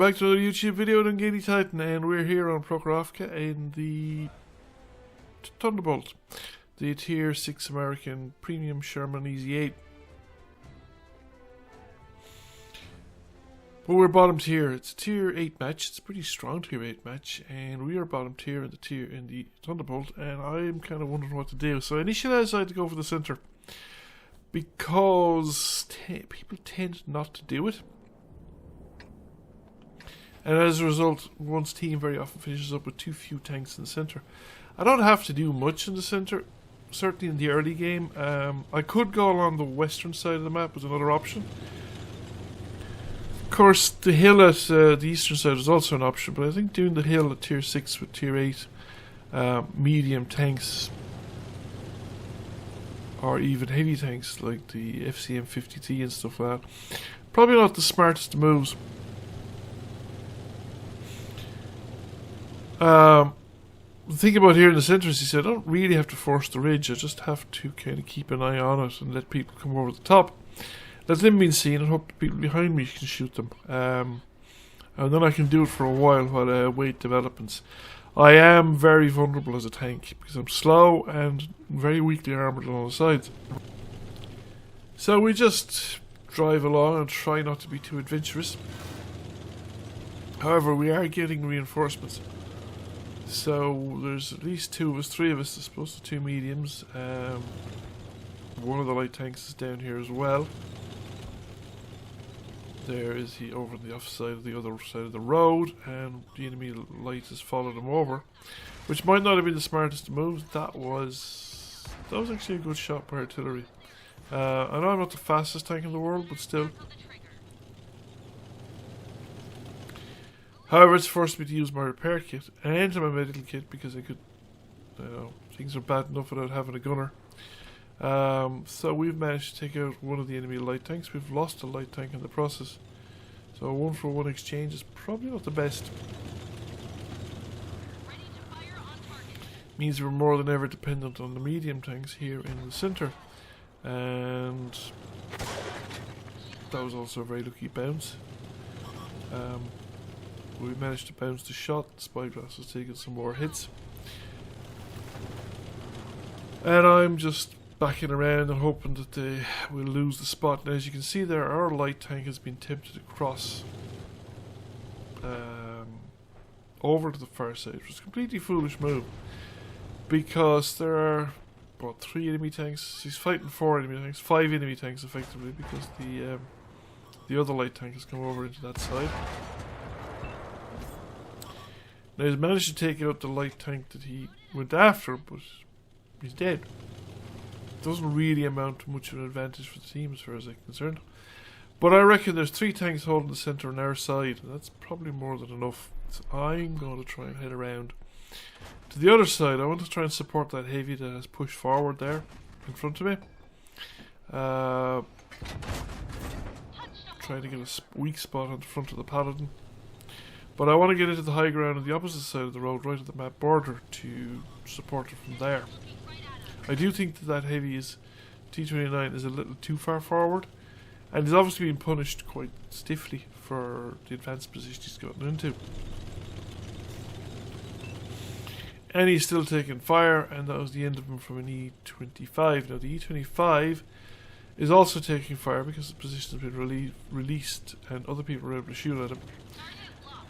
back to another YouTube video on Ungainly Titan, and we're here on Prokhorovka in the Thunderbolt, the Tier 6 American Premium Sherman Easy 8. But we're bottom tier. It's a Tier 8 match. It's a pretty strong Tier 8 match, and we are bottom tier in the Thunderbolt, and I'm kind of wondering what to do. So initially I decided to go for the center because people tend not to do it. And as a result, one's team very often finishes up with too few tanks in the centre. I don't have to do much in the centre, certainly in the early game. I could go along the western side of the map as another option. Of course, the hill at the eastern side is also an option, but I think doing the hill at Tier 6 with Tier 8 medium tanks, or even heavy tanks like the FCM 50T and stuff like that, probably not the smartest moves. The thing about here in the centre is, I don't really have to force the ridge. I just have to kind of keep an eye on it and let people come over the top, let them be seen, and hope the people behind me can shoot them. And then I can do it for a while I wait developments. I am very vulnerable as a tank because I'm slow and very weakly armoured on all the sides. So we just drive along and try not to be too adventurous. However, we are getting reinforcements. So there's at least three of us, I suppose, the two mediums. One of the light tanks is down here as well. There is he over on the other side of the road, and the enemy light has followed him over, which might not have been the smartest move. That was actually a good shot by artillery. I know I'm not the fastest tank in the world, but still. However, it's forced me to use my repair kit and my medical kit because I could, things are bad enough without having a gunner. So we've managed to take out one of the enemy light tanks. We've lost a light tank in the process. So a 1-for-1 exchange is probably not the best. Means we're more than ever dependent on the medium tanks here in the centre. And that was also a very lucky bounce. We managed to bounce the shot. Spyglass has taken some more hits. And I'm just backing around and hoping that they will lose the spot. Now, as you can see there, our light tank has been tempted to cross over to the far side, which is a completely foolish move. Because there are, what, 3 enemy tanks? He's fighting 4 enemy tanks, 5 enemy tanks effectively, because the other light tank has come over into that side. Now he's managed to take out the light tank that he went after, but he's dead. Doesn't really amount to much of an advantage for the team as far as I'm concerned. But I reckon there's 3 tanks holding the centre on our side, and that's probably more than enough. So I'm going to try and head around to the other side. I want to try and support that heavy that has pushed forward there in front of me. Trying to get a weak spot on the front of the Paladin. But I want to get into the high ground on the opposite side of the road, right at the map border, to support it from there. I do think that heavy T29 is a little too far forward, and he's obviously been punished quite stiffly for the advanced position he's gotten into. And he's still taking fire, and that was the end of him from an E25. Now the E25 is also taking fire because the position has been released and other people are able to shoot at him.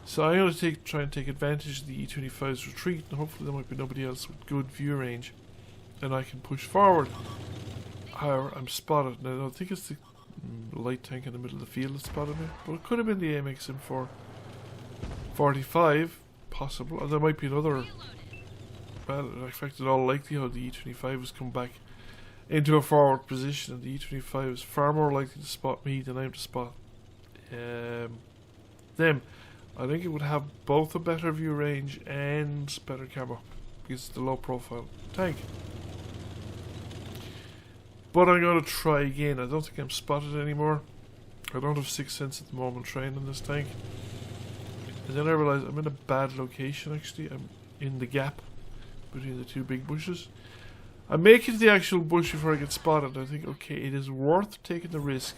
So I'm going to try and take advantage of the E25's retreat, and hopefully there might be nobody else with good view range, and I can push forward. However, I'm spotted. Now I don't think it's the light tank in the middle of the field that spotted me, but it could have been the AMX M445, possible, or there might be another. Well, in fact, in all likelihood, the E25 has come back into a forward position, and the E25 is far more likely to spot me than I am to spot them. I think it would have both a better view range and better camo because it's the low profile tank. But I'm going to try again. I don't think I'm spotted anymore. I don't have 6th sense at the moment training this tank. And then I realise I'm in a bad location actually. I'm in the gap between the 2 big bushes. I make it to the actual bush before I get spotted. I think, okay, it is worth taking the risk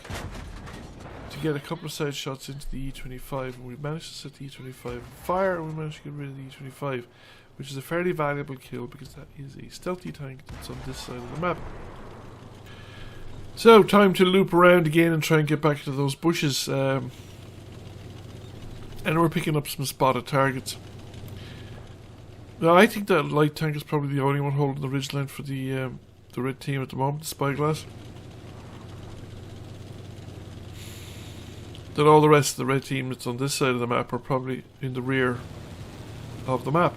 to get a couple of side shots into the E25, and we managed to set the E25 on fire, and we managed to get rid of the E25, which is a fairly valuable kill because that is a stealthy tank that's on this side of the map. So, time to loop around again and try and get back into those bushes. And we're picking up some spotted targets. Now, I think that light tank is probably the only one holding the ridgeline for the red team at the moment, the spyglass. That all the rest of the red team that's on this side of the map are probably in the rear of the map,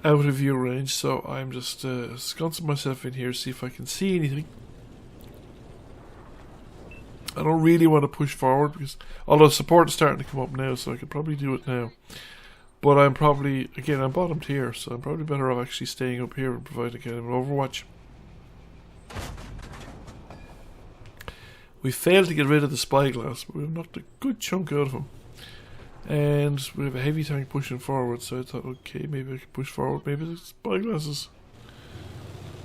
out of view range. So I'm just sconцing myself in here, see if I can see anything. I don't really want to push forward because, although support is starting to come up now, so I could probably do it now. But I'm probably, again, I'm bottomed here, so I'm probably better off actually staying up here and providing kind of an overwatch. We failed to get rid of the spyglass, but we've knocked a good chunk out of him. And we have a heavy tank pushing forward, so I thought, okay, maybe I could push forward. Maybe the spyglass is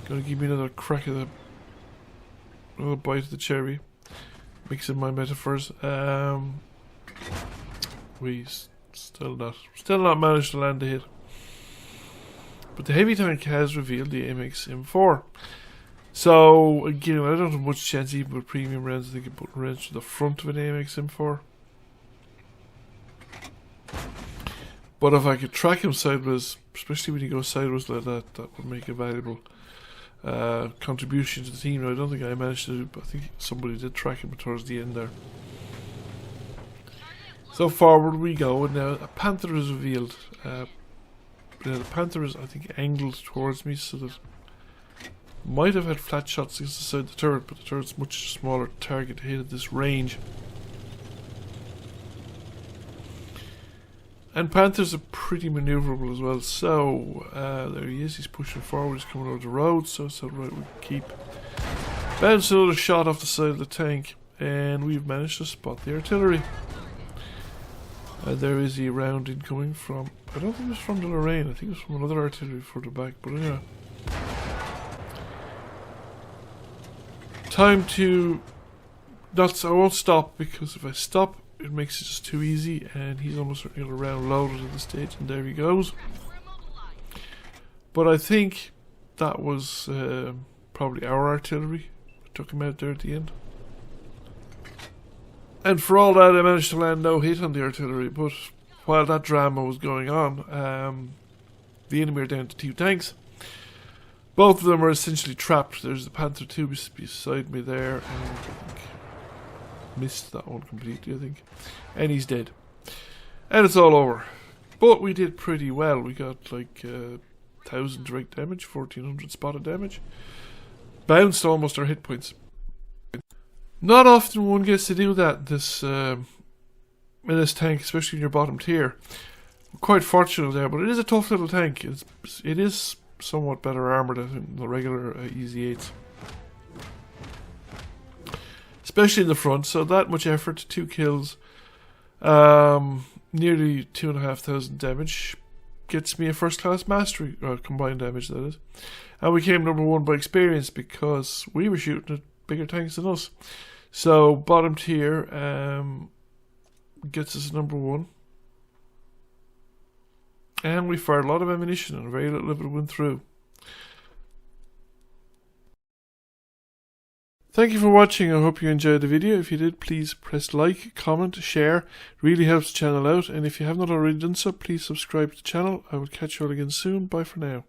going to give me another crack at another bite of the cherry. Mixing my metaphors. We still not managed to land a hit. But the heavy tank has revealed the AMX M4. So, again, I don't have much chance even with premium rounds. I think I put rounds to the front of an AMX M4. But if I could track him sideways, especially when he goes sideways like that, that would make a valuable contribution to the team. Now, I don't think I managed to do, but I think somebody did track him towards the end there. So forward we go, and now a panther is revealed. Now the panther is, I think, angled towards me, so that might have had flat shots against the side of the turret, but the turret's much smaller target to hit at this range. And panthers are pretty maneuverable as well, so there he is, he's pushing forward, he's coming over the road, so right, we keep bouncing another shot off the side of the tank, and we've managed to spot the artillery. There is a round incoming from, I don't think it was from the Lorraine, I think it was from another artillery further back, but anyway. Time to, I won't stop, because if I stop, it makes it just too easy, and he's almost certainly got a round loaded at the stage, and there he goes. But I think that was probably our artillery that took him out there at the end. And for all that, I managed to land no hit on the artillery, but while that drama was going on, the enemy are down to 2 tanks. Both of them are essentially trapped. There's the Panther 2 beside me there, and I think missed that one completely, I think. And he's dead. And it's all over. But we did pretty well. We got like 1,000 direct damage, 1,400 spotted damage. Bounced almost our hit points. Not often one gets to do that in this tank, especially in your bottom tier. We're quite fortunate there, but it is a tough little tank. It is somewhat better armoured than the regular Easy 8s. Especially in the front, so that much effort, 2 kills, nearly 2,500 damage, gets me a first class mastery, combined damage that is. And we came number 1 by experience because we were shooting at bigger tanks than us. So bottom tier gets us number 1. And we fired a lot of ammunition and very little of it went through. Thank you for watching. I hope you enjoyed the video. If you did, please press like, comment, share. It really helps the channel out. And if you have not already done so, please subscribe to the channel. I will catch you all again soon. Bye for now.